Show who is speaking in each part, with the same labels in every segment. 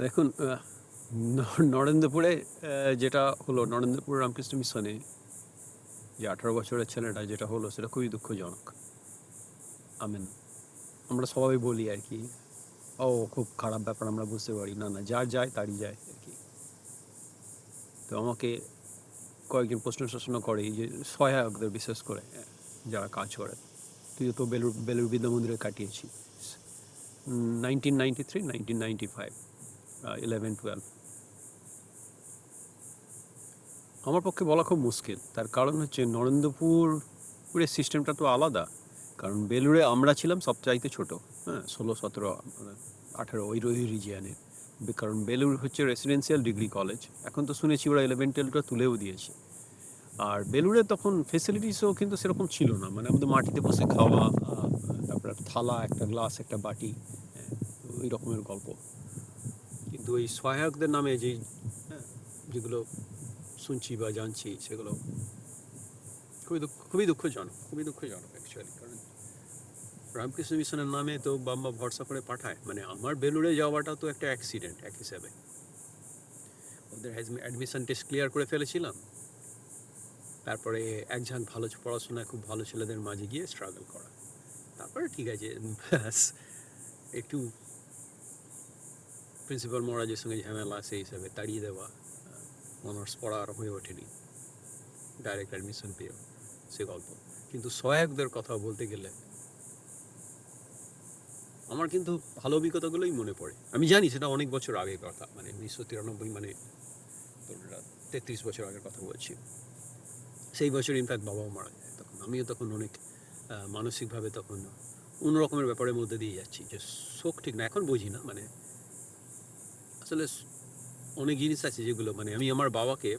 Speaker 1: দেখুন, নরেন্দ্রপুরে যেটা হলো, নরেন্দ্রপুর রামকৃষ্ণ মিশনে যে 18 বছরের ছেলেটা যেটা হলো, সেটা খুবই দুঃখজনক। আমেন। আমরা সবাই বলি আর কি, ও খুব খারাপ ব্যাপার, আমরা বুঝতে পারি। না না, যার যায় তারই যায় আর কি। তো আমাকে কয়েকজন প্রশ্ন টশ্ন করে, এই যে সহায়কদের, বিশেষ করে যারা কাজ করে। তুই তো বেলুর বিদ্যা মন্দিরে কাটিয়েছি 1993, 1995, 11-12। আমার পক্ষে বলা খুব মুশকিল। তার কারণ হচ্ছে, নরেন্দ্রপুরের সিস্টেমটা তো আলাদা। কারণ বেলুড়ে আমরা ছিলাম সবচাইতে ছোট, হ্যাঁ, 16, 17, 18, ওই রিজিয়ানের। কারণ বেলুড় হচ্ছে রেসিডেন্সিয়াল ডিগ্রি কলেজ। এখন তো শুনেছি ওরা 11-12টা তুলেও দিয়েছে। আর বেলুড়ে তখন ফেসিলিটিসও কিন্তু সেরকম ছিল না। মানে আমাদের মাটিতে বসে খাওয়া, তারপর একটা থালা, একটা গ্লাস, একটা বাটি, ওই রকমের গল্প। কিন্তু ওই সহায়কদের নামে হ্যাঁ, যেগুলো শুনছি বা জানছি, সেগুলো খুবই দুঃখজনক, খুবই দুঃখজনক অ্যাকচুয়ালি। কারণ রামকৃষ্ণ মিশনের নামে তো বাম্মা ভরসা করে পাঠায়। মানে আমার বেলুড়ে যাওয়াটা তো একটা অ্যাক্সিডেন্ট এক হিসাবে। ওদের অ্যাডমিশন টেস্ট ক্লিয়ার করে ফেলেছিলাম, তারপরে একজন পড়াশোনায় খুব ভালো ছেলেদের মাঝে গিয়ে স্ট্রাগল করা। তারপরে ঠিক আছে, ব্যাস একটু প্রিন্সিপাল মহারাজের সঙ্গে ঝামেলা, সেই হিসাবে তাড়িয়ে দেওয়া। অনার্স পড়া আর হয়ে ওঠেনি, ডাইরেক্ট অ্যাডমিশন পেয়েও সে গল্প। কিন্তু সহায়কদের কথা বলতে গেলে আমার কিন্তু ভালো অভিজ্ঞতাগুলোই মনে পড়ে। আমি জানি সেটা অনেক বছর আগের কথা, মানে 1993, মানে 33 বছর আগের কথা বলছি। সেই বছর ইনফ্যাক্ট বাবাও মারা যায়। তখন আমিও তখন অনেক মানসিকভাবে তখন অন্যরকমের ব্যাপারের মধ্যে দিয়ে যাচ্ছি, যে শোক ঠিক না, এখন বুঝি না। মানে আসলে অনেক জিনিস আছে যেগুলো, মানে আমি আমার বাবাকে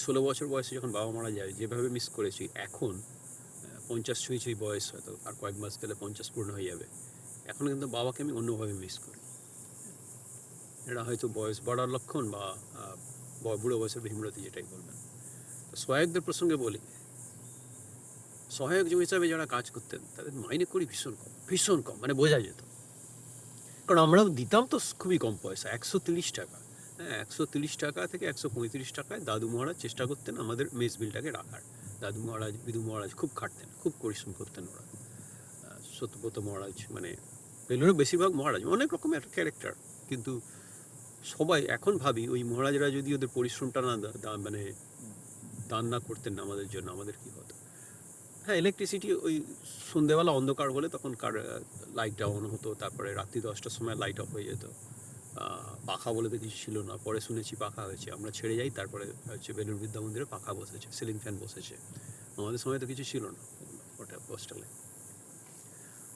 Speaker 1: 16 বছর বয়সে যখন বাবা মারা যায় যেভাবে মিস করেছি, এখন 50 ছুঁই বয়স, হয়তো আর কয়েক মাস গেলে 50 পূর্ণ হয়ে যাবে, এখন কিন্তু বাবাকে আমি অন্যভাবে মিস করি। এটা হয়তো বয়স বাড়ার লক্ষণ, বা বুড়ো বয়সের ভীমরতি, যেটাই বলবেন। তো সহায়কদের প্রসঙ্গে বলি, সহায়ক হিসাবে যারা কাজ করতেন তাদের মাইনে করি ভীষণ কম, ভীষণ কম, মানে বোঝা যেত। কারণ আমরাও দিতাম তো খুবই কম পয়সা, 130 টাকা। হ্যাঁ, 130 টাকা থেকে 135 টাকায় দাদু মহারাজ চেষ্টা করতেন আমাদের মেস বিলটাকে রাখার। দাদু মহারাজ, বিদু মহারাজ খুব খাটতেন, খুব পরিশ্রম করতেন ওরা। সত্যব্রত মহারাজ, মানে বেলুড়ের বেশিরভাগ মহারাজ অনেক রকমের একটা ক্যারেক্টার। কিন্তু সবাই এখন ভাবি, ওই মহারাজরা যদি ওদের পরিশ্রমটা না মানে দান না করতেন না আমাদের জন্য, আমাদের কি হতো। হ্যাঁ, ইলেকট্রিসিটি ওই সন্ধেবেলা অন্ধকার হলে তখন লাইটটা অন হতো, তারপরে রাত্রি 10টার সময় লাইট অফ হয়ে যেত। পাখা বলে তো কিছু ছিল না, পরে শুনেছি পাখা হয়েছে, আমরা ছেড়ে যাই, তারপরে হচ্ছে বেলুড় বিদ্যা মন্দিরে পাখা বসেছে, সিলিং ফ্যান বসেছে। আমাদের সময় তো কিছু ছিল না ওটা হোস্টেলে।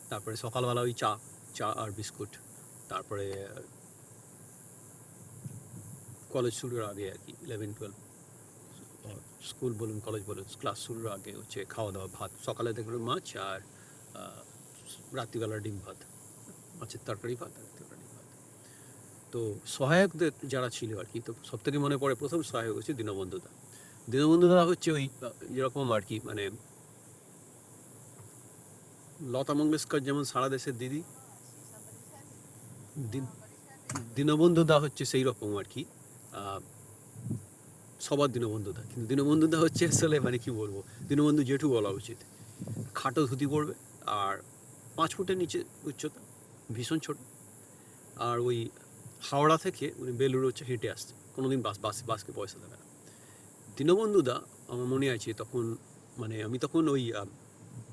Speaker 1: তারপরে সকালবেলা ওই চা, চা আর বিস্কুট। তারপরে কলেজ শুরুর আগে আর কি, 11-12, স্কুল বলুন কলেজ বলুন, ক্লাস শুরুর আগে হচ্ছে খাওয়া দাওয়া, ভাত সকালে দেখবেন মাছ, আর রাত্রিবেলা ডিম ভাত, মাছের তরকারি ভাত আর রাত্রিবেলা ডিম ভাত। তো সহায়কদের যারা ছিল আর কি, তো সব থেকে মনে পড়ে প্রথম সহায়ক হচ্ছে দীনবন্ধুদা। দীনবন্ধুদা হচ্ছে ওই যেরকম আর কি, মানে লতা মঙ্গেশকর যেমন সারা দেশের দিদি, দীনবন্ধুদা হচ্ছে সেই রকম আর কি। সবার দীনবন্ধুদা, কিন্তু দীনবন্ধুদা হচ্ছে আসলে, মানে কি বলবো, দীনবন্ধু জেঠু বলা উচিত। খাটো ধুতি পরবে, আর 5 ফুটের নিচে উচ্চতা, ভীষণ ছোট। আর ওই হাওড়া থেকে উনি বেলুড় হচ্ছে হেঁটে আসতে, কোনোদিন বাসকে পয়সা দেবে না। দীনবন্ধুদা, আমার মনে আছে তখন, মানে আমি তখন ওই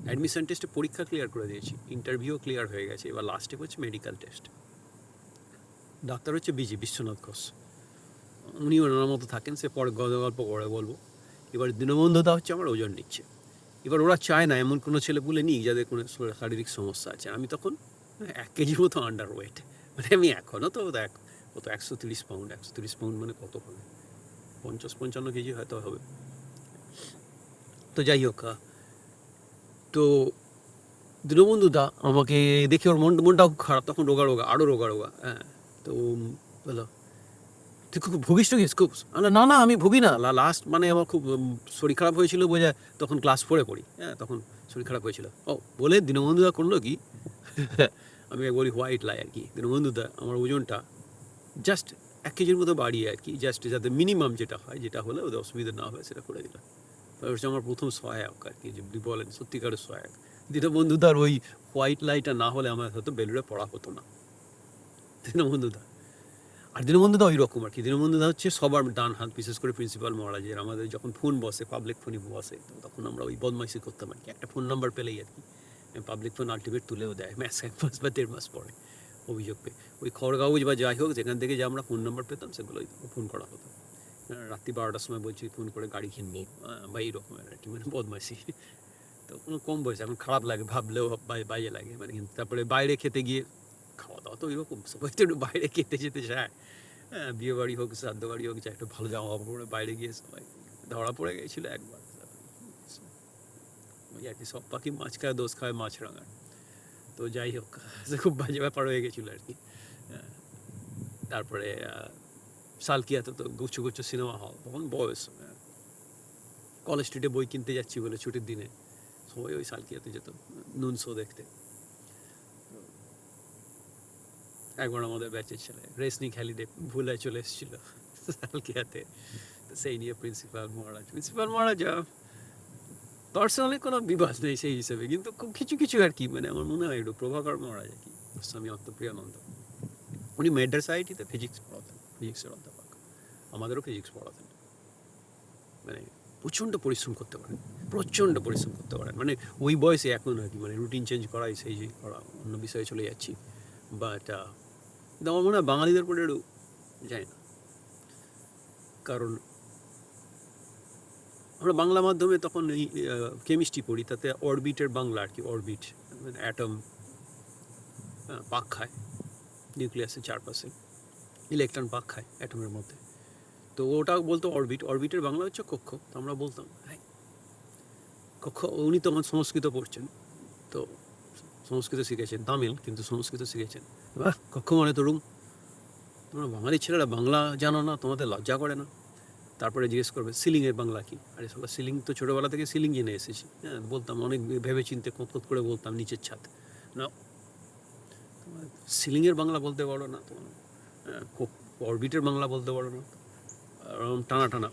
Speaker 1: অ্যাডমিশন টেস্টে পরীক্ষা ক্লিয়ার করে দিয়েছি, ইন্টারভিউ ক্লিয়ার হয়ে গেছে, এবার লাস্ট স্টেপ হচ্ছে মেডিকেল টেস্ট। ডাক্তার হচ্ছে বিশ্বনাথ ঘোষ, উনি ওনার মতো থাকেন, সে পরে গল্প করে বলবো। এবার দীনবন্ধুদা হচ্ছে আমার ওজন নিচ্ছে। এবার ওরা চায় না এমন কোনো ছেলে পুলে নিই যাদের কোনো শারীরিক সমস্যা আছে। আমি তখন 1 কেজির মতো আন্ডার ওয়েট, মানে আমি এখনও তো দেখ কত, 130 পাউন্ড, 130 পাউন্ড মানে কত হবে, 50-55 কেজি হয়তো হবে। তো যাই হোক, তো দীনবন্ধুদা আমাকে দেখে, ওর মনটাও খুব খারাপ, তখন রোগা রোগা, আরও রোগা রোগা। হ্যাঁ, তো বলো, তুই খুব ভুগিস টুগিস খুব? না না, আমি ভুগি না। লাস্ট মানে আমার খুব শরীর খারাপ হয়েছিল বোঝা, তখন ক্লাস 4-এ পড়ি। হ্যাঁ, তখন শরীর খারাপ হয়েছিল। ও বলে দীনবন্ধুদা করলো কি, আমি বলি হোয়াইট লাই আর কি, দীনবন্ধুদা আমার ওজনটা জাস্ট 1 কেজির মতো বাড়িয়ে আর কি, জাস্ট যাতে মিনিমাম যেটা হয়, যেটা হলে ওদের অসুবিধা না হয় সেটা করে দিলাম। তাই হচ্ছে আমার প্রথম সহায়ক আর কি, যদি বলেন সত্যিকারের সহায়ক। দীনবন্ধুদার ওই হোয়াইট লাইটটা না হলে আমার হয়তো বেলুড়ে পড়া হতো না। দীনবন্ধুদা, আর দীনবন্ধুদা ওই রকম আর কি। দীনবন্ধুদা হচ্ছে সবার ডান হাত, বিশেষ করে প্রিন্সিপাল মহারাজের। আমাদের যখন ফোন বসে, পাবলিক ফোনই বসে, তো তখন আমরা ওই বদমাইশি করতাম আর কি। একটা ফোন নাম্বার পেলেই আর কি পাবলিক ফোন আলটিমেট তুলেও দেয়, ম্যাচ 1 মাস বা 1.5 মাস পরে অভিযোগ পেয়ে। ওই খবর কাগজ বা যাই হোক যেখান থেকে যে আমরা ফোন নাম্বার পেতাম সেগুলোই ফোন করা হতো। রাত্রি 12টার সময় বলছি ফোন করে গাড়ি কিনবো, বা এই রকমের আর কি, মানে বদমাইশি। তো কোনো কম বয়সে এখন খারাপ লাগে, ভাবলেও বাইরে লাগে মানে। কিন্তু তারপরে বাইরে খেতে গিয়ে খাওয়া দাওয়া তো ওইরকম, সবাই তো একটু বাইরে খেতে যেতে চায়। হ্যাঁ, বিয়ে বাড়ি হোক, শ্রাদ্ধ বাড়ি হোক, যা একটু ভালো জামা কাপড় পরে বাইরে গিয়ে সবাই ধরা পড়ে গেছিলো একবার। ওই আর কি, সব পাখি মাছ খায়, দোষ খায় মাছ রাঙার। তো যাই হোক, সে খুব বাজে ব্যাপার হয়ে গেছিলো আর কি। তারপরে সালকিয়াতে তো গুচ্ছ গুচ্ছ সিনেমা হল, তখন বয়স, কলেজ স্ট্রিটে বই কিনতে যাচ্ছি বলে ছুটির দিনে সবাই ওই সালকিয়াতে যেত নুন শো দেখতে। একবার আমাদের ব্যাচের ছেলে রেসনিং হ্যালিডে ভুলে চলে এসেছিল সালকিয়াতে, তো সেই নিয়ে প্রিন্সিপাল মহারাজ পার্সোনালি কোনো বিবাদ নেই সেই হিসেবে, কিন্তু খুব কিছু কিছু আর কি, মানে আমার মনে হয় একটু প্রভাকর মহারাজ আর কি, স্বামী অন্তপ্রিয়ানন্দ, উনি মেড্রাস আইআইটিতে ফিজিক্স পড়াতেন, ফিজিক্সের অধ্যাপক, আমাদেরও ফিজিক্স পড়াতেন। মানে প্রচণ্ড পরিশ্রম করতে পারেন, প্রচণ্ড পরিশ্রম করতে পারেন, মানে ওই বয়সে এখন আর কি, মানে রুটিন চেঞ্জ করাই সেই যে করা, অন্য বিষয়ে চলে যাচ্ছি। বাট আমার মনে হয় বাঙালিদের পরে একটু যায় না, কারণ আমরা বাংলা মাধ্যমে তখন এই কেমিস্ট্রি পড়ি, তাতে অরবিটের বাংলা আর কি, অরবিট মানে অ্যাটম পাক খায় নিউক্লিয়াসের চারপাশে, ইলেকট্রন পাক খায় অ্যাটমের মধ্যে, তো ওটা বলতো অরবিট, অরবিটের বাংলা হচ্ছে কক্ষ। তো আমরা বলতাম কক্ষ। উনি তখন সংস্কৃত পড়ছেন, তো সংস্কৃত শিখেছেন, তামিল কিন্তু সংস্কৃত শিখেছেন। কক্ষ মানে তো রুম, তোমরা বাঙালি ছেলেরা বাংলা জানো না, তোমাদের লজ্জা করে না? তারপরে জিজ্ঞেস করবে সিলিংয়ের বাংলা কি? আরে সবাই সিলিং তো ছোটোবেলা থেকে সিলিং জেনে এসেছি। হ্যাঁ, বলতাম অনেক ভেবে চিনতে কত করে বলতাম, নিচের ছাদ না, সিলিংয়ের বাংলা বলতে পারো না, তোমার অরবিটের বাংলা বলতে পারো না, টানা টানা।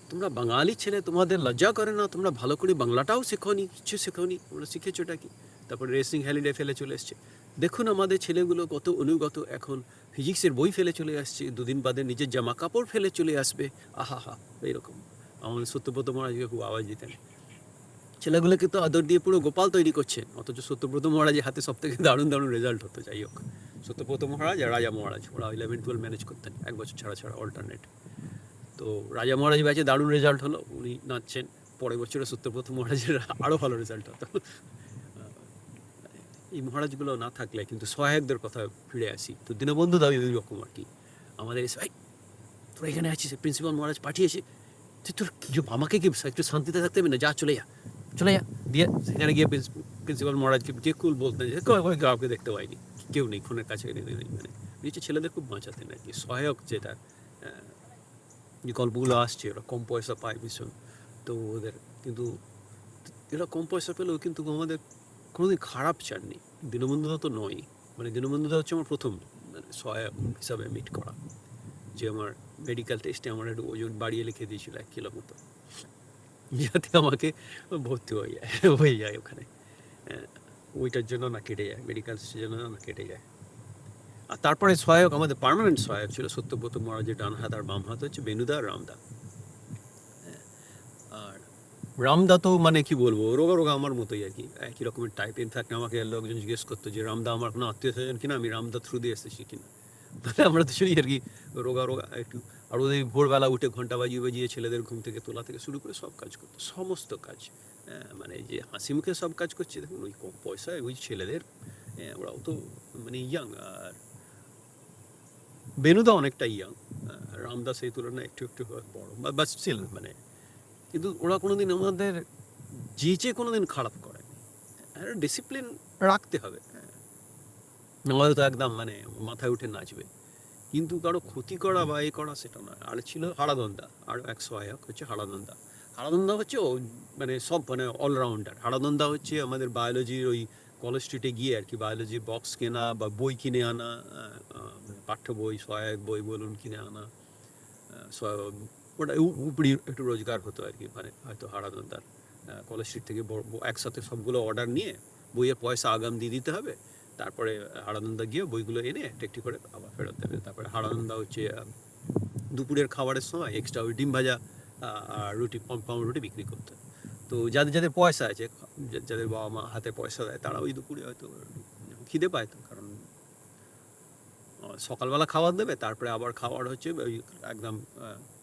Speaker 1: তোমরা বাঙালি ছেলে, তোমাদের লজ্জা করে না? তোমরা ভালো করে বাংলাটাও শেখোনি, কিছু শেখোনি, তোমরা শিখেছোটা কি? তারপরে রেসিং হ্যালিডে ফেলে চলে এসছে। দেখুন আমাদের ছেলেগুলো কত অনুগত, এখন ফিজিক্সের বই ফেলে চলে আসছে, দুদিন বাদে নিজের জামা কাপড় ফেলে চলে আসবে, আহা হা, এইরকম। আমাদের সত্যব্রত মহারাজকে খুব আওয়াজ দিতেন, ছেলেগুলোকে তো আদর দিয়ে পুরো গোপাল তৈরি করছেন, অথচ সত্যব্রত মহারাজের হাতে সব থেকে দারুণ দারুণ রেজাল্ট হতো। যাই হোক, সত্যব্রত মহারাজ আর রাজা মহারাজ ওরা 11-12 ম্যানেজ করতেন, 1 বছর ছাড়া ছাড়া অল্টারনেট। তো রাজা মহারাজ ব্যাচে দারুণ রেজাল্ট হলো, উনি নাচছেন। পরের বছরে সত্যব্রত মহারাজের আরও ভালো রেজাল্ট হতো। এই মহারাজগুলো না থাকলে, কিন্তু সহায়কদের কথা ফিরে আসি, তো দীনবন্ধু দাবি ওই রকম আর কি। আমাদের এসে তোরা এখানে আছিস, প্রিন্সিপাল মহারাজ পাঠিয়েছে, তুই তোর আমাকে কি একটু শান্তিতে থাকতে হবে না? যা চলে যা, চলে যা। দিয়ে সেখানে গিয়ে প্রিন্সিপাল মহারাজকে যে কুল বলতেন, যে কাউকে দেখতে পাইনি, কেউ নেই, ফোনের কাছে নেই, মানে নিচে ছেলেদের খুব বাঁচাতেন আর কি। সহায়ক যেটা যে গল্পগুলো আসছে, ওরা কম পয়সা পায় ভীষণ, তো ওদের কিন্তু এরা কম পয়সা পেলেও কিন্তু আমাদের কোনোদিন খারাপ চাননি। দীনবন্ধুদা তো নয়, মানে দীনবন্ধুদা হচ্ছে আমার প্রথম মানে সহায়ক হিসাবে মিট করা, যে আমার মেডিকেল টেস্টে আমার একটু ওজন বাড়িয়ে লিখে দিয়েছিল 1 কিলো মতো, যাতে আমাকে ভর্তি হয়ে যায় ওখানে, ওইটার জন্য না কেটে যায়, মেডিকেল টেস্টের জন্য না কেটে যায়। আর তারপরে সহায়ক, আমাদের পার্মানেন্ট সহায়ক ছিল সত্যব্রত মহারাজের ডান হাত, আর বাম হাত হচ্ছে বেনুদা আর রামদা। আর রামদা তো মানে কি বলবো, রোগা রোগা আমার মতোই আর কি, একই রকমের টাইপ। ইনফ্যাক্ট আমাকে লোকজন জিজ্ঞেস করতো যে রামদা আমার কোনো আত্মীয় স্বজন কিনা, আমি রামদা থ্রু দিয়ে এসেছি কিনা। মানে আমরা তো শুনি আর কি রোগা রোগা একটু। আর ওদের ভোরবেলা উঠে ঘন্টা বাজিয়ে বাজিয়ে ছেলেদের ঘুম থেকে তোলা থেকে শুরু করে সব কাজ করতো, সমস্ত কাজ। মানে যে হাসি মুখে সব কাজ করছে, দেখুন ওই কম পয়সায় ওই ছেলেদের, ওরাও তো মানে ইয়াং। আর বেনুদা অনেকটা ইয়াং, রামদা সেই তুলনায় একটু একটু বড়, বা স্টিল মানে, কিন্তু ওরা কোনোদিন আমাদের যে কোনোদিন খারাপ করেনি। ডিসিপ্লিন রাখতে হবে, আমাদের তো একদম মানে মাথায় উঠে নাচবে, কিন্তু কারো ক্ষতি করা বা এ করা সেটা নয়। আর ছিল হারাধন্দা, আরও এক সহায়ক হচ্ছে হারাধন্দা। হারাধন্দা হচ্ছে ও মানে সব মানে অলরাউন্ডার। হারাধন্দা হচ্ছে আমাদের বায়োলজির ওই কলেজ স্ট্রিটে গিয়ে আর কি বায়োলজির বক্স কেনা বা বই কিনে আনা, পাঠ্য বই, সহায়ক বই বলুন কিনে আনা, ওটা উপরি একটু রোজগার হতো আর কি। মানে হয়তো হারাধনদার কলেজ স্ট্রিট থেকে একসাথে সবগুলো অর্ডার নিয়ে বইয়ের পয়সা আগাম দিয়ে দিতে হবে, তারপরে হারাধনদা গিয়ে বইগুলো এনে একটি করে আবার ফেরত দেবে। তারপরে হারাধনদা হচ্ছে দুপুরের খাবারের সময় এক্সট্রা ওই ডিম ভাজা আর রুটি, পাউরুটি বিক্রি করতে। তো যাদের যাদের পয়সা আছে, যাদের বাবা মা হাতে পয়সা দেয়, তারা ওই দুপুরে হয়তো খিদে পায় তো, কারণ সকালবেলা খাবার দেবে, তারপরে আবার খাবার হচ্ছে ওই একদম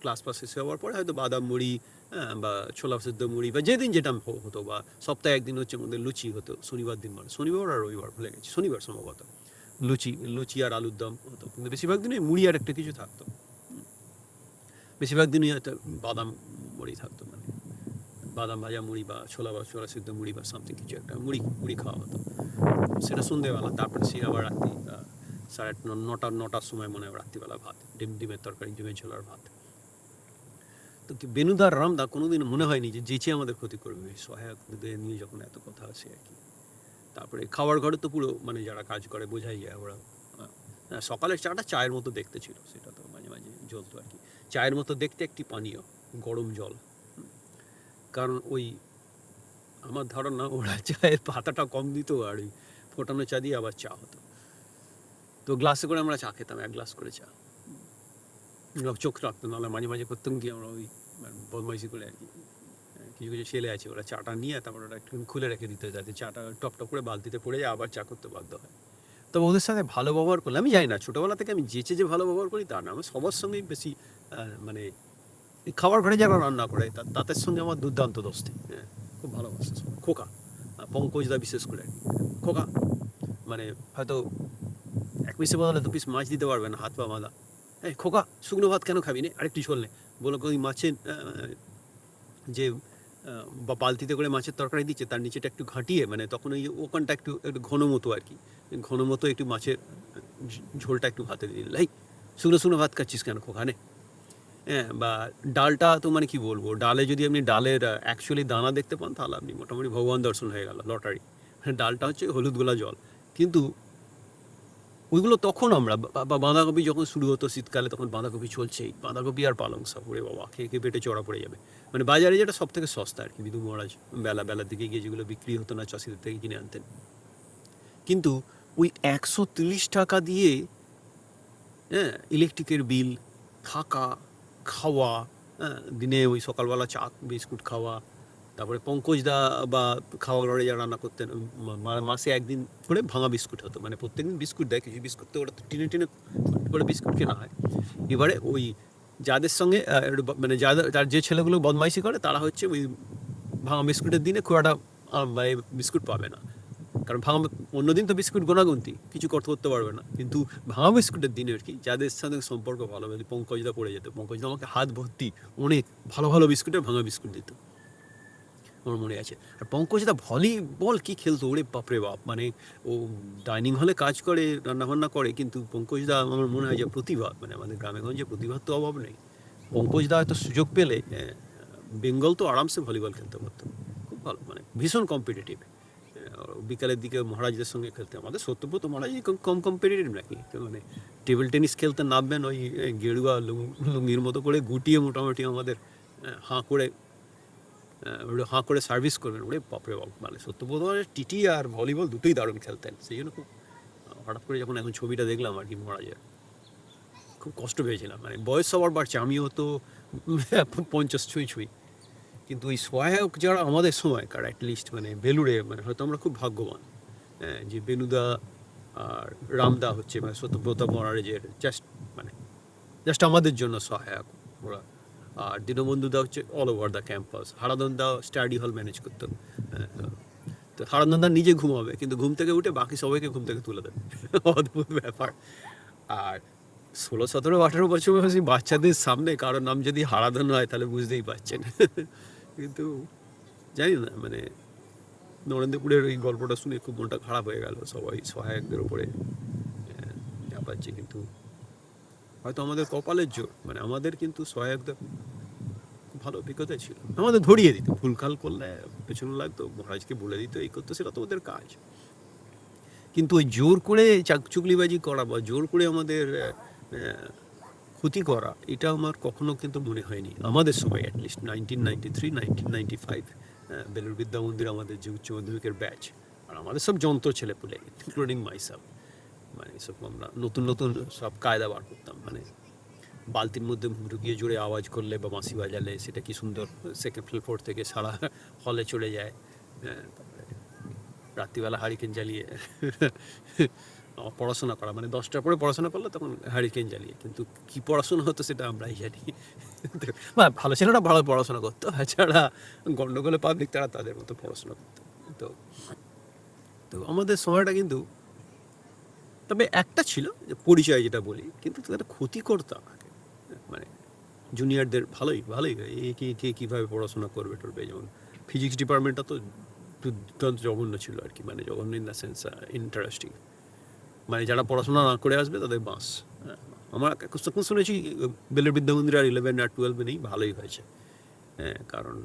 Speaker 1: ক্লাস পাস শেষ হওয়ার পরে হয়তো বাদাম মুড়ি বা ছোলা সেদ্ধ মুড়ি, বা যেদিন যেটা হতো, বা সপ্তাহে একদিন হচ্ছে আমাদের লুচি হতো, শনিবার দিন, মানে শনিবার আর রবিবার ভুলে গেছি, শনিবার সম্ভবত লুচি আর আলুর দম হতো। কিন্তু বেশিরভাগ দিনই মুড়ি আর একটা কিছু থাকতো, বেশিরভাগ দিনই হয়তো বাদাম মুড়ি থাকতো, মানে বাদাম ভাজা মুড়ি বা ছোলা সিদ্ধ মুড়ি বা সামথিং কিছু একটা মুড়ি খাওয়া হতো। সেটা সন্ধ্যেবেলা, তারপরে সে আবার রাত্রি 9টার সময় মনে হয় রাত্রিবেলা ভাত, ডিমের তরকারি, ডিমের ঝোলার ভাত। তো বেনুদার রামদা কোনোদিন মনে হয়নি যে যেচে আমাদের ক্ষতি করবে, সহায়কদের নিয়ে যখন এত কথা আসে আর কি। তারপরে খাবার ঘরে তো পুরো মানে যারা কাজ করে বোঝাই যায়, ওরা সকালের চাটা চায়ের মতো দেখতে ছিল, সেটা তো মাঝে মাঝে জ্বলতো আর কি। চায়ের মতো দেখতে একটি পানীয়, গরম জল। কারণ ওই আমার ধারণা ওরা চায়ের পাতাটা কম দিত, আর ওই ফোটানো চা দিয়ে আবার চা হতো। তো গ্লাসে করে আমরা চা খেতাম, 1 গ্লাস করে চা। চোখ রাখতো, নাহলে মাঝে মাঝে করতাম কি আমরা ওই বদমাইশি করে আর কি, কিছু কিছু ছেলে আছে ওরা চাটা নিয়ে তারপর ওটা একটু খুলে রেখে দিতে, যাতে চাটা টপ টপ করে বালতিতে পড়ে যায়, আবার চা করতে বাধ্য হয়। তবে ওদের সাথে ভালো ব্যবহার করলে, আমি জানি না ছোটোবেলা থেকে আমি যে ভালো ব্যবহার করি তা না, আমি সবার সঙ্গেই বেশি মানে এই খাবার ঘরে যারা রান্না করে তাদের সঙ্গে আমার দুর্দান্ত দোস্তি, হ্যাঁ, খুব ভালোবাসে সবাই। খোকা, পঙ্কজদা বিশেষ করে আর কি, খোকা মানে হয়তো 1 পিসের বদলে 2 পিস মাছ দিতে পারবে না, হাত পা বাঁধা। এই খোকা, শুকনো ভাত কেন খাবি নে, আরেকটু ঝোল নে। বলো ওই মাছের যে বালতিতে করে মাছের তরকারি দিচ্ছে, তার নিচেটা একটু ঘাঁটিয়ে, মানে তখন ওই ওখানটা একটু একটু ঘন মতো আর কি, ঘন মতো একটু মাছের ঝোলটা একটু ভাতে দিয়ে দিল, এই শুকনো ভাত খাচ্ছিস কেন খোকা নে। হ্যাঁ, বা ডালটা তো মানে কি বলবো, ডালে যদি আপনি ডালের অ্যাকচুয়ালি দানা দেখতে পান, তাহলে আপনি মোটামুটি ভগবান দর্শন হয়ে গেল, লটারি। ডালটা হচ্ছে হলুদ গোলা জল, কিন্তু ওইগুলো তখন আমরা বা বাঁধাকপি যখন শুরু হতো শীতকালে, তখন বাঁধাকপি চলছেই, বাঁধাকপি আর পালং শাক, ওরে বাবা, খেয়ে খেয়ে পেটে চড়া পড়ে যাবে। মানে বাজারে যেটা সব থেকে সস্তা আর কি, বিধু মহারাজ বেলার দিকে গিয়ে যেগুলো বিক্রি হতো না, চাষিদের থেকে কিনে আনতেন। কিন্তু ওই 130 টাকা দিয়ে, হ্যাঁ, ইলেকট্রিকের বিল, থাকা, খাওয়া, হ্যাঁ, দিনে ওই সকালবেলা চা বিস্কুট খাওয়া, তারপরে পঙ্কজদা বা খাওয়া ঘরে যারা রান্না করতেন, মাসে একদিন করে ভাঙা বিস্কুট হতো, মানে প্রত্যেকদিন বিস্কুট দেয়, কিছু বিস্কুট তো ওরা তো টিনে করে বিস্কুট কেনা হয়। এবারে ওই যাদের সঙ্গে মানে যার যে ছেলেগুলো বদমাইশি করে, তারা হচ্ছে ওই ভাঙা বিস্কুটের দিনে খুব একটা মানে বিস্কুট পাবে না, কারণ অন্যদিন তো বিস্কুট গোনাগুনতি, কিছু করতে পারবে না, কিন্তু ভাঙা বিস্কুটের দিনে আর কি যাদের সাথে সম্পর্ক ভালো, পঙ্কজদা পড়ে যেত, পঙ্কজদা আমাকে হাত ভর্তি অনেক ভালো বিস্কুটের ভাঙা বিস্কুট দিত, আমার মনে আছে। আর পঙ্কজদা ভলিবল কি খেলতো, ওরে বাপরে বাপ, মানে ও ডাইনিং হলে কাজ করে, রান্নাবান্না করে, কিন্তু পঙ্কজদা আমার মনে হয় যে প্রতিভা, মানে আমাদের গ্রামে গঞ্জে প্রতিভার তো অভাব নেই। পঙ্কজদা হয়তো সুযোগ পেলে বেঙ্গল তো আরামসে ভলিবল খেলতে পারতো, খুব ভালো, মানে ভীষণ কম্পিটিটিভ। বিকালের দিকে মহারাজদের সঙ্গে খেলতে, আমাদের সত্যব্রত মহারাজ কম কম্পিটিটিভ নাকি, মানে টেবিল টেনিস খেলতে নামবেন ওই গেরুয়া লুঙ্গির মতো করে গুটিয়ে, মোটামুটি আমাদের হাঁ করে সার্ভিস করবেন, ওরে বাপরে বাপ, মানে সত্যব্রত টিটি আর ভলিবল দুটোই দারুণ খেলতেন। সেই জন্য খুব হঠাৎ করে যখন এখন ছবিটা দেখলাম আর কি মহারাজের, খুব কষ্ট পেয়েছিলাম। মানে বয়স সবার বাড়ছে, আমিও তো 50 ছুঁই, কিন্তু ওই সহায়ক যারা আমাদের সময়কার, অ্যাটলিস্ট মানে বেলুড়ে, মানে হয়তো আমরা খুব ভাগ্যবান, হ্যাঁ, যে বেনুদা আর রামদা হচ্ছে মানে সত্যব্রত মহারাজের জাস্ট আমাদের জন্য সহায়ক ওরা। আর দীনবন্ধুদা হচ্ছে অল ওভার দ্য ক্যাম্পাস, হারাধনদা স্টাডি হল ম্যানেজ করতেন। তো হারাধনদা নিজে ঘুমাবে, কিন্তু ঘুম থেকে উঠে বাকি সবাইকে ঘুম থেকে তুলে দেবে, অদ্ভুত ব্যাপার। আর 16, 17, 18 বছর বয়সী বাচ্চাদের সামনে কারোর নাম যদি হারাধন হয়, তাহলে বুঝতেই পারছেন। কিন্তু জানি না, মানে নরেন্দ্রপুরের ওই গল্পটা শুনে খুব মনটা খারাপ হয়ে গেল, সবাই সহায়কদের ওপরে পাচ্ছে, কিন্তু হয়তো আমাদের কপালের জোর, মানে আমাদের কিন্তু সহায়কদের খুব ভালো অভিজ্ঞতা ছিল, আমাদের ধরিয়ে দিত, ভুলখাল করলে পেছনে লাগতো, মহারাজকে বলে দিত, এই করতো, সেটা তো ওদের কাজ। কিন্তু ওই জোর করে চাকচুকলিবাজি করা বা জোর করে আমাদের ক্ষতি করা, এটা আমার কখনো কিন্তু মনে হয়নি আমাদের সময়, অ্যাটলিস্ট 1993, 1995, বেলুর বিদ্যা মন্দির আমাদের যে উচ্চ মাধ্যমিকের ব্যাচ, আর আমাদের সব যন্ত্র ছেলে পুলে, ইনক্লুডিং মাইসেলফ। মানে সব আমরা নতুন নতুন সব কায়দা বার করতাম, মানে বালতির মধ্যে মুখ ঢুকিয়ে জোরে আওয়াজ করলে বা বাঁশি বাজালে সেটা কি সুন্দর সেকেন্ড ফ্লোর থেকে সারা হলে চলে যায়। তারপরে রাত্রিবেলা হারিকেন জ্বালিয়ে পড়াশোনা করা, মানে 10টার পরে পড়াশোনা করলে তখন হারিকেন জ্বালিয়ে, কিন্তু কি পড়াশোনা হতো সেটা আমরাই জানি। ভালো ছেলেরা ভালো পড়াশোনা করতো, এছাড়া গণ্ডগোলে পাবলিক তারা তাদের মতো পড়াশোনা করতো। তো তো আমাদের সময়টা কিন্তু, তবে একটা ছিল যে পরিচয় যেটা বলি, কিন্তু তাদের ক্ষতি করতো আমাকে, মানে জুনিয়রদের ভালোই ভালোই কে কীভাবে পড়াশোনা করবে টরবে। যেমন ফিজিক্স ডিপার্টমেন্টটা তো দুর্দান্ত জঘন্য ছিল আর কি, মানে জঘন্য ইন দ্য সেন্স ইন্টারেস্টিং, মানে যারা পড়াশোনা না করে আসবে তাদের বাস। আমার তখন শুনেছি বেলের বিদ্যা মন্দির আর 11 আর 12 নেই, ভালোই হয়েছে। হ্যাঁ, কারণ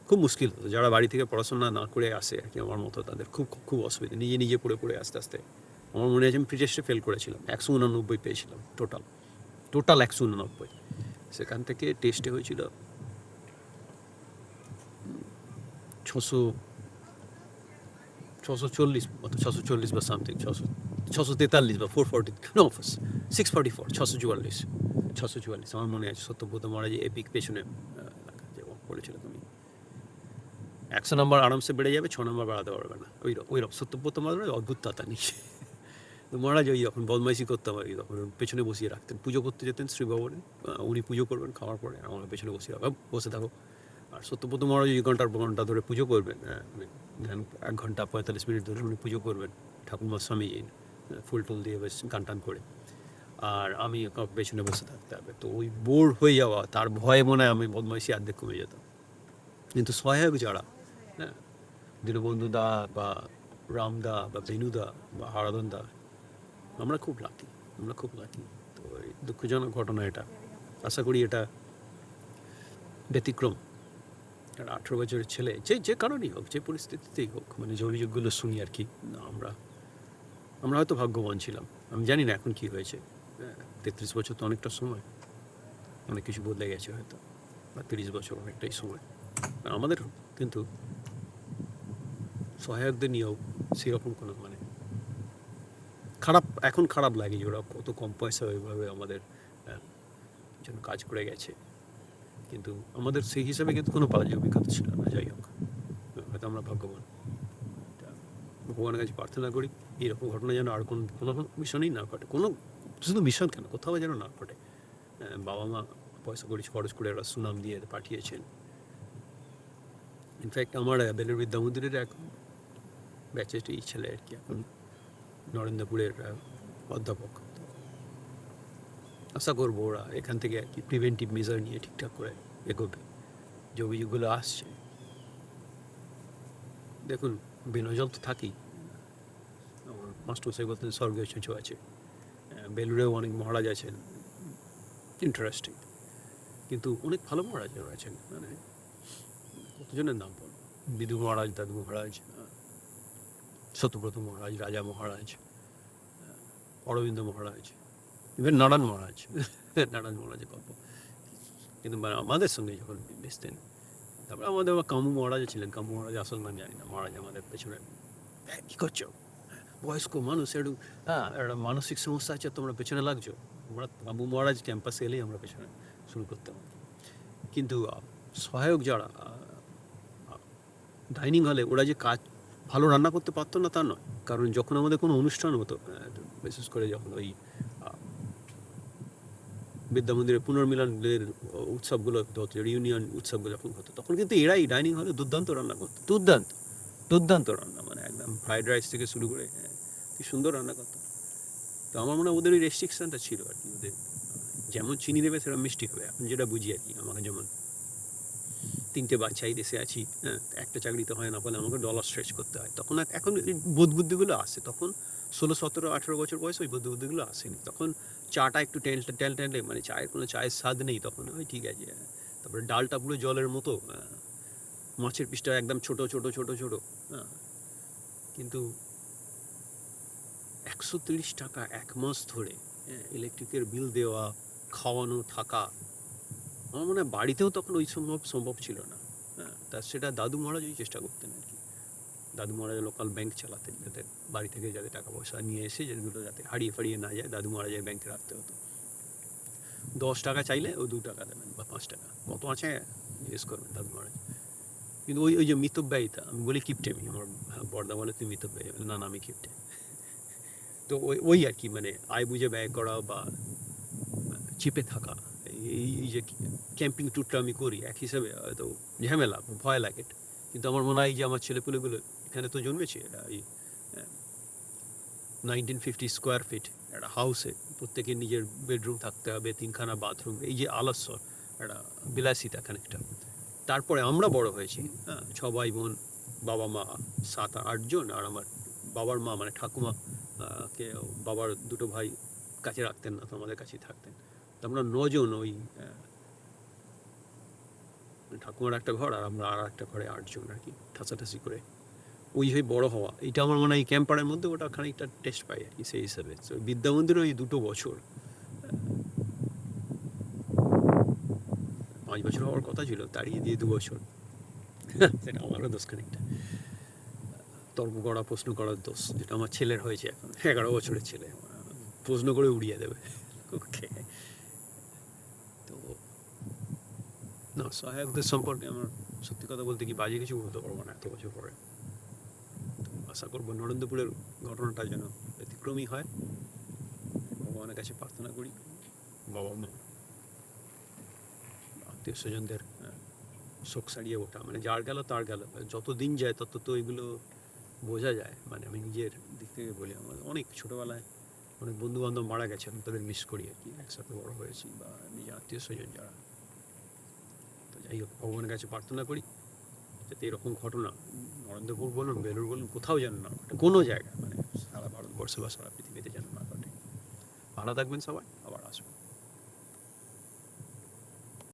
Speaker 1: খুব মুশকিল হতো যারা বাড়ি থেকে পড়াশোনা না করে আসে আর কি, আমার মতো তাদের খুব খুব অসুবিধা, নিজে নিজে পড়ে পড়ে আস্তে আস্তে। আমার মনে আছে আমি প্রিটেস্টে ফেল করেছিলাম, 189 পেয়েছিলাম টোটাল 189। সেখান থেকে টেস্টে হয়েছিল 640 মতো, 640 বা সামথিং, 643 বা 440, নো 644, 644 আমার মনে আছে। সত্যব্রত মহারাজ এপিক পেছনে যেমন বলেছিল তুমি 100 নম্বর আরামসে বেড়ে যাবে, 6 নম্বর বাড়াতে পারবে না, ওইরকম সত্যব্রত মহারাজ অদ্ভুত তাতা নেই। তো মহারাজ ওই যখন বদমাইশি করতাম আর কি, তখন পেছনে বসিয়ে রাখতেন, পুজো করতে যেতেন শ্রী ভবনে, উনি পুজো করবেন, খাওয়ার পরে আমাকে পেছনে বসে থাকো। আর সত্যব্রত মহারাজ 2 ঘন্টা ধরে পুজো করবেন, মানে 1 ঘন্টা 45 মিনিট ধরে উনি পুজো করবেন, ঠাকুরমা স্বামী ফুল টুল দিয়ে বেশ গান টান করে, আর আমি পেছনে বসে থাকতে হবে। তো ওই বোর হয়ে যাওয়া, তার ভয়ে মনে হয় আমি বদমাইশি অর্ধেক কমে যেতাম। কিন্তু সহায়ক যারা, হ্যাঁ, দীনবন্ধু দা বা রামদা বা বেনুদা বা হারাধন দা, আমরা খুব লাকি। তো এই দুঃখজনক ঘটনা এটা, আশা করি এটা ব্যতিক্রম। আর 18 বছরের ছেলে যে কারণেই হোক, যে পরিস্থিতিতেই হোক, মানে যে অভিযোগগুলো শুনি আর কি, আমরা হয়তো ভাগ্যবান ছিলাম। আমি জানি না এখন কি হয়েছে, 33 বছর তো অনেকটা সময়, অনেক কিছু বদলে গেছে হয়তো, বা 30 বছর অনেকটাই সময়। আমাদের কিন্তু সহায়কদের নিয়েও সেরকম কোনো মানে খারাপ লাগে যে ওরা কত কম পয়সা ওইভাবে আমাদের জন্য কাজ করে গেছে, কিন্তু আমাদের সেই হিসাবে কিন্তু কোনো বাজে অভিজ্ঞতা ছিল না। যাই হোক, হয়তো আমরা ভাগ্যবান। ভগবানের কাছে প্রার্থনা করি এরকম ঘটনা যেন আর কোনো মিশনেই না ঘটে, কোনো শুধু মিশন কেন, কোথাও যেন না ঘটে। বাবা মা পয়সা করি খরচ করে ওরা সুনাম দিয়ে পাঠিয়েছেন। ইনফ্যাক্ট আমার বেলুর বিদ্যা মন্দিরের এক ব্যাচেরই ছেলে আর কি, এখন নরেন্দ্রপুরের অধ্যাপক। আশা করবো ওরা এখান থেকে আর কি প্রিভেন্টিভ মেজার নিয়ে ঠিকঠাক করে এগোবে। যে অভিযোগগুলো আসছে, দেখুন বিনয়জল তো থাকেই, আমার মাস্টারমশাই বলতেন স্বর্গীয় ছুঁচো আছে, বেলুড়েও অনেক মহারাজ আছেন ইন্টারেস্টিং, কিন্তু অনেক ভালো মহারাজও আছেন, মানে কতজনের নাম বল, বিদু মহারাজ, দাদু মহারাজ, সত্যব্রত মহারাজ, রাজা মহারাজ, অরবিন্দ মহারাজ, ইভেন নারায়ণ মহারাজের গল্প, কিন্তু মানে আমাদের সঙ্গে যখন বেসতেন। তারপরে আমাদের আবার কামু মহারাজ ছিলেন, কামু মহারাজ আসল নাম জানি না, মহারাজ আমাদের পেছনে কী করছো, বয়স্ক মানুষ একটু, একটা মানসিক সমস্যা আছে, তোমরা পেছনে লাগছো। আমরা কামু মহারাজ ক্যাম্পাসে এলেই আমরা পেছনে শুরু করতাম। কিন্তু সহায়ক যারা ডাইনিং হলে, ওরা যে কাজ ভালো রান্না করতে পারতো না তা নয়, কারণ যখন আমাদের কোনো অনুষ্ঠান হতো, বিশেষ করে যখন ওই বিদ্যা মন্দিরের পুনর্মিলনের উৎসবগুলো হতো, রিউনিয়ন উৎসবগুলো যখন হতো, তখন কিন্তু এরাই ডাইনিং হলে দুর্দান্ত রান্না করতো, দুর্দান্ত রান্না, মানে একদম ফ্রাইড রাইস থেকে শুরু করে কি সুন্দর রান্না করতো। তো আমার মনে হয় ওদের ওই রেস্ট্রিকশানটা ছিল আর কি, ওদের যেমন চিনি দেবে সেরকম মিষ্টি হবে। এখন যেটা বুঝি আর কি, আমাকে যেমন 3টে বাচ্চাই দেশে আছি, একটা চাকরিতে হয় না, ফলে আমাকে ডলার স্ট্রেচ করতে হয়। তখন এখন এই বোধবুদ্ধিগুলো আসে, তখন 16, 17, 18 বছর বয়স, ওই বুদ্ধিগুলো আসেনি। তখন চাটা একটু টেলটে, মানে চায়ের স্বাদ নেই তখন, ওই ঠিক আছে। তারপরে ডালটা পুরো জলের মতো, মাছের পিসটা একদম ছোট ছোট ছোট ছোট, কিন্তু 130 টাকা 1 মাস ধরে, হ্যাঁ, ইলেকট্রিকের বিল দেওয়া, খাওয়ানো, থাকা। আমার মনে হয় বাড়িতেও তখন ওই সম্ভব ছিল না। হ্যাঁ, তা সেটা দাদু মহারাজই চেষ্টা করতেন আর কি। দাদু মহারাজ লোকাল ব্যাংক চালাতেন, যাতে বাড়ি থেকে যাতে টাকা পয়সা নিয়ে এসে যেগুলো যাতে হারিয়ে ফারিয়ে না যায়, দাদু মহারাজের ব্যাংকে রাখতে হতো। 10 টাকা চাইলে ও 2 টাকা দেবেন বা 5 টাকা, কত আছে জিজ্ঞেস করবেন দাদু মহারাজ। কিন্তু ওই ওই যে মিতব্যয়িতা, আমি বলি কিপটেমি, আমার বর্দা বলে তুই মিতব্যয়ী, না না আমি কিপটে। তো ওই ওই আর কি, মানে আয় বুঝে ব্যয় করা বা চিপে থাকা। এই যে ক্যাম্পিং ট্যুরটা আমি করি এক হিসাবে হয়তো ঝামেলা, ভয় লাগে, কিন্তু আমার মনে হয় যে আমার ছেলেপুলেগুলো এখানে তো জন্মেছে, এরা এই 1950 স্কোয়ার ফিট একটা হাউসে প্রত্যেকের নিজের বেডরুম থাকতে হবে, 3খানা বাথরুম, এই যে আলস্য একটা বিলাসিতা খানিকটা। তারপরে আমরা বড় হয়েছি, হ্যাঁ, 6 ভাই বোন, বাবা মা 7-8 জন, আর আমার বাবার মা মানে ঠাকুমা কে বাবার 2 ভাই কাছে রাখতেন না, তো আমাদের কাছেই থাকতেন। তো আমরা 9 জন, ওই ঠাকুমার একটা ঘর আর আমরা আর একটা ঘরে 8 জন আর কি, ঠাসাঠাসি করে ওই হয়ে বড় হওয়া। এটা আমার মনে হয় এই ক্যাম্পারের মধ্যে ওটা খানিকটা টেস্ট পাই আর কি সেই হিসাবে। তো বিদ্যা মন্দিরে ওই 2 বছর, 5 বছর হওয়ার কথা ছিল, তাড়িয়ে দিয়ে 2 বছর। সেটা আমারও দোষ খানিকটা, তর্ক করা, প্রশ্ন করার দোষ, যেটা আমার ছেলের হয়েছে এখন, 11 বছরের ছেলে, প্রশ্ন করে উড়িয়ে দেবে। ওকে। তো না, সহায়কদের সম্পর্কে আমার সত্যি কথা বলতে কি বাজে কিছু বলতে পারবো না এত বছর পরে। তো আশা করবো নরেন্দ্রপুরের ঘটনাটা যেন ব্যতিক্রমী হয়। ভগবানের কাছে প্রার্থনা করি বাবা মা আত্মীয় স্বজনদের শোক সারিয়ে ওঠা, মানে যার গেল তার গেল। যত দিন যায় তত তো এগুলো বোঝা যায়। মানে আমি নিজের দিক থেকে বলি, আমার অনেক ছোটোবেলায় অনেক বন্ধু বান্ধব মারা গেছে, আমি তাদের মিস করি আর কি, একসাথে বড় হয়েছি, বা নিজের আত্মীয় স্বজন যারা। তো যাই হোক, ভগবানের কাছে প্রার্থনা করি যাতে এরকম ঘটনা নরেন্দ্রপুর বলুন, বেলুর বলুন, কোথাও যেন না ঘটে, কোনো জায়গায়, মানে সারা ভারতবর্ষে বা সারা পৃথিবীতে যেন না ঘটে। ভালো থাকবেন সবাই, আবার আসবেন।